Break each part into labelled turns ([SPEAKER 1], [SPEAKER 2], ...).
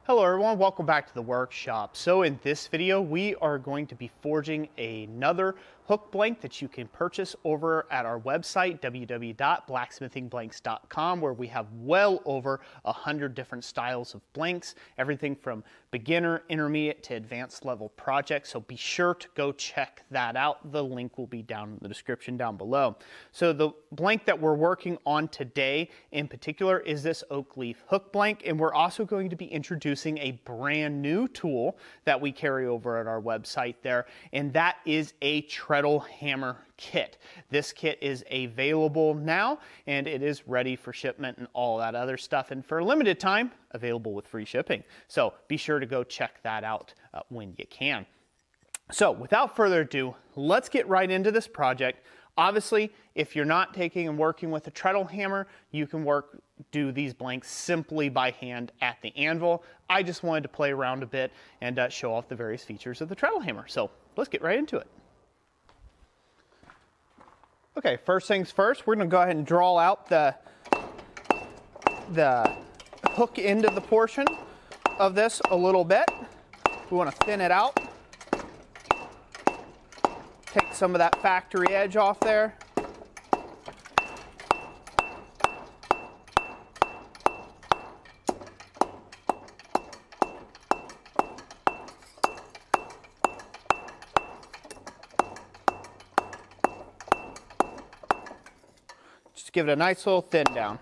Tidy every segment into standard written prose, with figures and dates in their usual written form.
[SPEAKER 1] Hello everyone, welcome back to the workshop. So in this video, we are going to be forging another hook blank that you can purchase over at our website, www.blacksmithingblanks.com, where we have well over 100 different styles of blanks, everything from beginner, intermediate to advanced level projects. So be sure to go check that out. The link will be down in the description down below. So the blank that we're working on today in particular is this oak leaf hook blank, and we're also going to be introducing a brand new tool that we carry over at our website there, and that is a Treadle Hammer kit. This kit is available now and it is ready for shipment and all that other stuff, and for a limited time available with free shipping. So be sure to go check that out when you can. So without further ado, let's get right into this project. Obviously, if you're not taking and working with a treadle hammer, you can do these blanks simply by hand at the anvil. I just wanted to play around a bit and show off the various features of the treadle hammer. So let's get right into it. Okay, first things first, we're going to go ahead and draw out the hook end of the portion of this a little bit. We want to thin it out. Take some of that factory edge off there. Just give it a nice little thin down.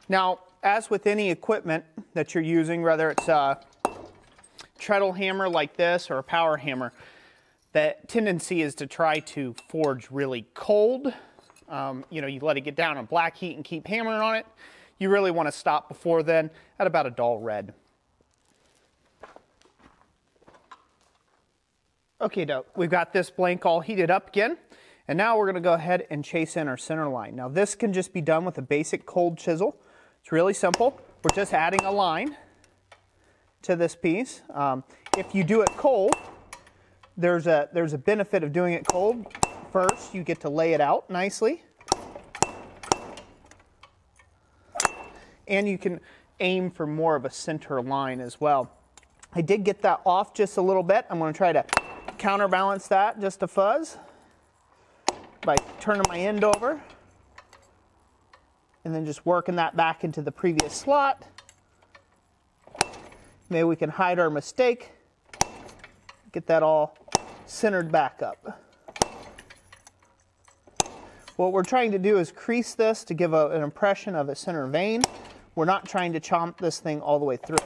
[SPEAKER 1] Now, as with any equipment that you're using, whether it's a treadle hammer like this or a power hammer, the tendency is to try to forge really cold. You let it get down on black heat and keep hammering on it. You really want to stop before then at about a dull red. Okay, we've got this blank all heated up again, and now we're going to go ahead and chase in our center line. Now this can just be done with a basic cold chisel. It's really simple. We're just adding a line to this piece. If you do it cold, there's a benefit of doing it cold. First, you get to lay it out nicely, and you can aim for more of a center line as well. I did get that off just a little bit. I'm going to try to counterbalance that just a fuzz by turning my end over and then just working that back into the previous slot. Maybe we can hide our mistake, get that all centered back up. What we're trying to do is crease this to give an impression of a center vein. We're not trying to chomp this thing all the way through.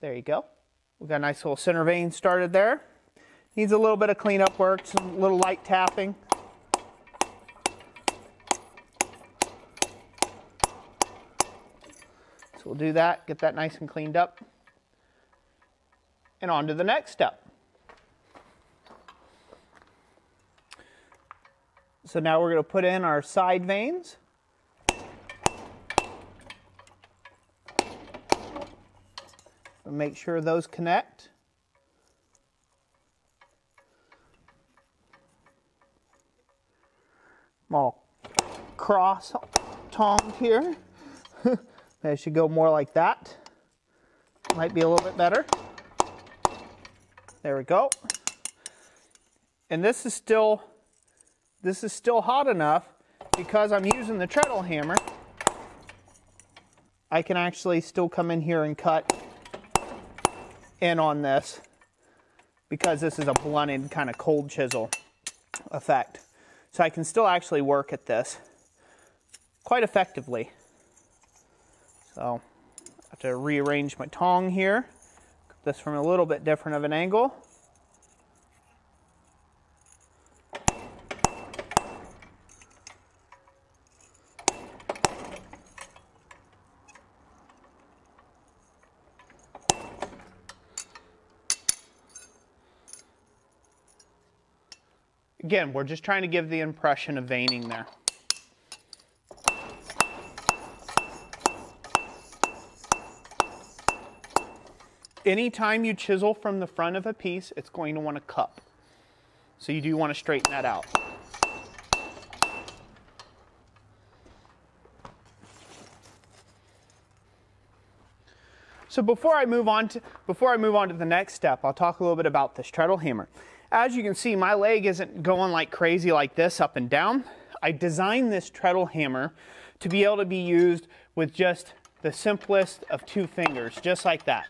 [SPEAKER 1] There you go. We've got a nice little center vein started there. Needs a little bit of cleanup work, some little light tapping. So we'll do that, get that nice and cleaned up. And on to the next step. So now we're going to put in our side veins. Make sure those connect. I'm all cross-tongued here. I should go more like that. Might be a little bit better. There we go. And this is still hot enough because I'm using the treadle hammer. I can actually still come in here and cut in on this because this is a blunted kind of cold chisel effect. So I can still actually work at this quite effectively. So I have to rearrange my tong here, cut this from a little bit different of an angle. Again, we're just trying to give the impression of veining there. Anytime you chisel from the front of a piece, it's going to want to cup. So you do want to straighten that out. So before I move on to the next step, I'll talk a little bit about this treadle hammer. As you can see, my leg isn't going like crazy like this up and down. I designed this treadle hammer to be able to be used with just the simplest of 2 fingers, just like that.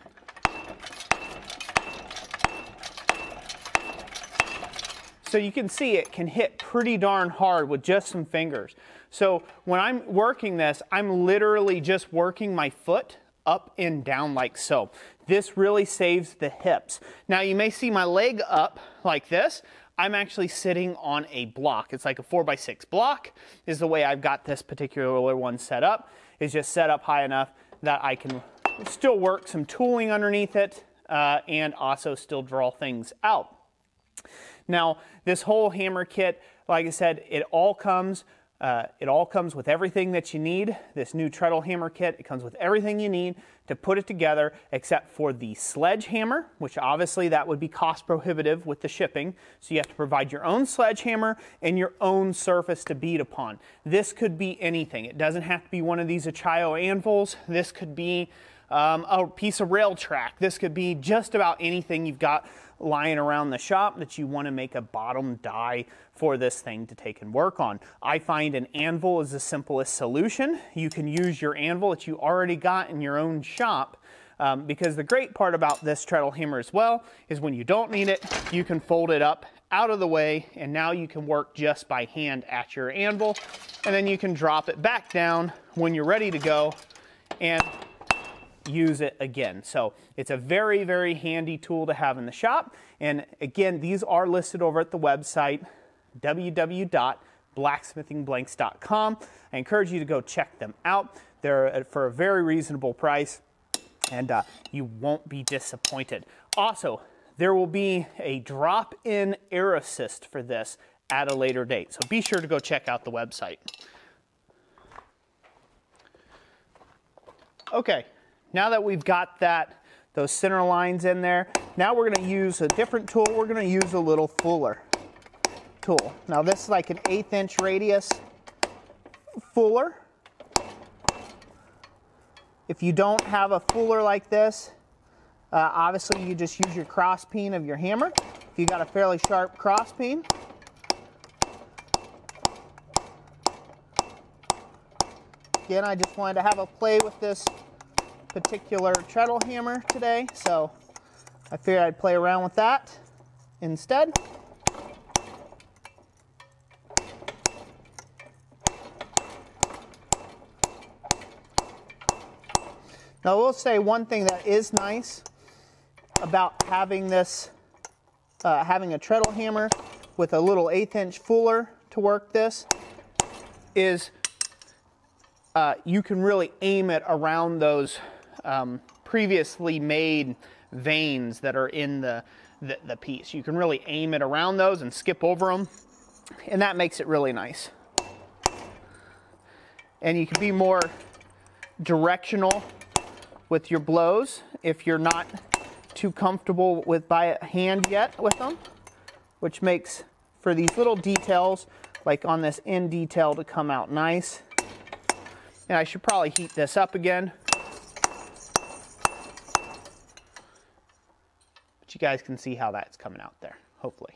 [SPEAKER 1] So you can see it can hit pretty darn hard with just some fingers. So when I'm working this, I'm literally just working my foot up and down like so. This really saves the hips. Now you may see my leg up like this. I'm actually sitting on a block. It's like a 4x6 block is the way I've got this particular one set up. It's just set up high enough that I can still work some tooling underneath it and also still draw things out. Now, this whole hammer kit, like I said, it all comes with everything that you need. This new treadle hammer kit, it comes with everything you need to put it together except for the sledgehammer, which obviously that would be cost prohibitive with the shipping. So you have to provide your own sledgehammer and your own surface to beat upon. This could be anything. It doesn't have to be one of these Achio anvils. This could be a piece of rail track. This could be just about anything you've got lying around the shop that you want to make a bottom die for this thing to take and work on. I find an anvil is the simplest solution. You can use your anvil that you already got in your own shop because the great part about this treadle hammer as well is when you don't need it, you can fold it up out of the way and now you can work just by hand at your anvil and then you can drop it back down when you're ready to go and use it again. So it's a very, very handy tool to have in the shop. And again, these are listed over at the website, www.blacksmithingblanks.com. I encourage you to go check them out. They're for a very reasonable price and you won't be disappointed. Also, there will be a drop-in air assist for this at a later date. So be sure to go check out the website. Okay. Now that we've got those center lines in there, now we're going to use a different tool. We're going to use a little fuller tool. Now this is like an 1/8 inch radius fuller. If you don't have a fuller like this, obviously you just use your cross peen of your hammer. If you got a fairly sharp cross peen, again, I just wanted to have a play with this particular treadle hammer today, so I figured I'd play around with that instead. Now I will say one thing that is nice about having this, having a treadle hammer with a little 1/8 inch fuller to work this is you can really aim it around those previously made veins that are in the piece. You can really aim it around those and skip over them, and that makes it really nice. And you can be more directional with your blows if you're not too comfortable with by hand yet with them, which makes for these little details, like on this end detail, to come out nice. And I should probably heat this up again. But you guys can see how that's coming out there, hopefully.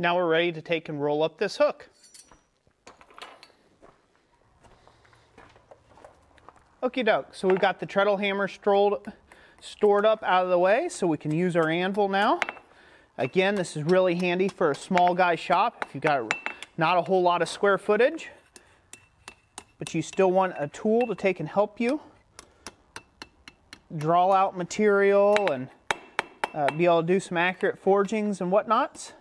[SPEAKER 1] Now we're ready to take and roll up this hook. Okie doke, so we've got the treadle hammer stored up out of the way, so we can use our anvil now. Again, this is really handy for a small guy shop if you've got not a whole lot of square footage, but you still want a tool to take and help you draw out material and be able to do some accurate forgings and whatnots.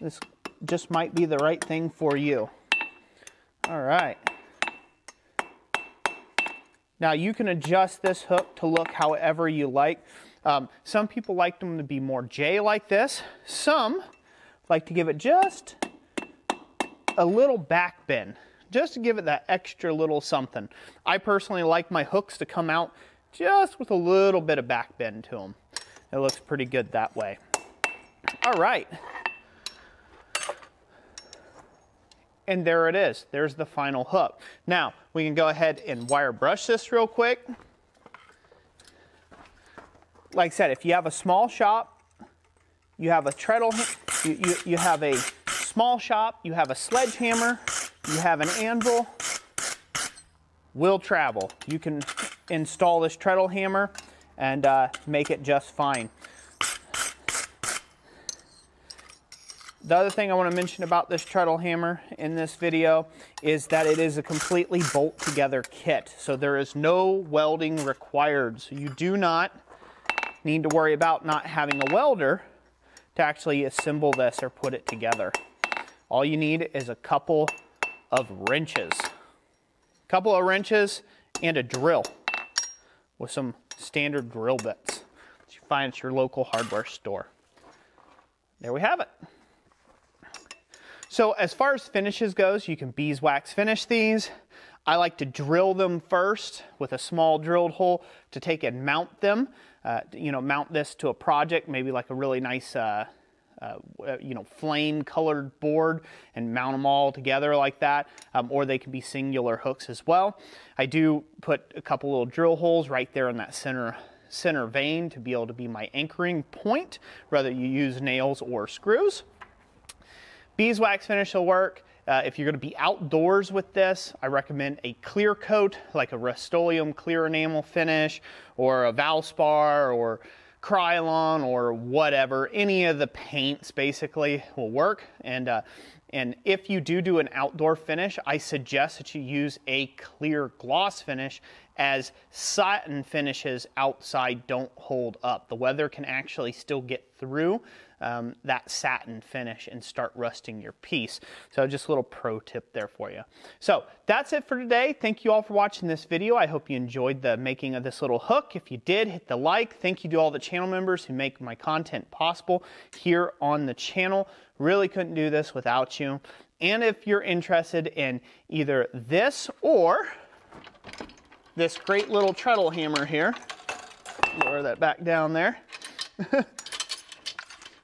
[SPEAKER 1] This just might be the right thing for you. All right. Now you can adjust this hook to look however you like. Some people like them to be more J like this. Some like to give it just a little back bend, just to give it that extra little something. I personally like my hooks to come out just with a little bit of back bend to them. It looks pretty good that way. All right. And there it is. There's the final hook. Now, we can go ahead and wire brush this real quick. Like I said, if you have a small shop, you have a treadle, you have a small shop, you have a sledgehammer, you have an anvil, will travel. You can install this treadle hammer and make it just fine. The other thing I want to mention about this treadle hammer in this video is that it is a completely bolt together kit. So there is no welding required. So you do not need to worry about not having a welder to actually assemble this or put it together. All you need is a couple of wrenches. A couple of wrenches and a drill with some standard drill bits that you find at your local hardware store. There we have it. So as far as finishes goes, you can beeswax finish these. I like to drill them first with a small drilled hole to take and mount them. Mount this to a project, maybe like a really nice, flame colored board, and mount them all together like that. Or they can be singular hooks as well. I do put a couple little drill holes right there in that center vein to be able to be my anchoring point, whether you use nails or screws. Beeswax finish will work. If you're going to be outdoors with this, I recommend a clear coat, like a Rust-Oleum clear enamel finish, or a Valspar, or Krylon, or whatever. Any of the paints basically will work. And if you do an outdoor finish, I suggest that you use a clear gloss finish, as satin finishes outside don't hold up. The weather can actually still get through that satin finish and start rusting your piece. So just a little pro tip there for you. So that's it for today. Thank you all for watching this video. I hope you enjoyed the making of this little hook. If you did, hit the like. Thank you to all the channel members who make my content possible here on the channel. Really couldn't do this without you. And if you're interested in either this or this great little treadle hammer here, lower that back down there.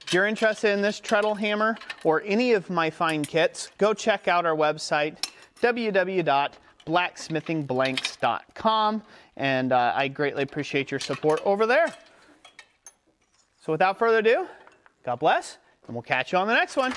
[SPEAKER 1] If you're interested in this treadle hammer or any of my fine kits, go check out our website, www.blacksmithingblanks.com, and I greatly appreciate your support over there. So without further ado, God bless, and we'll catch you on the next one.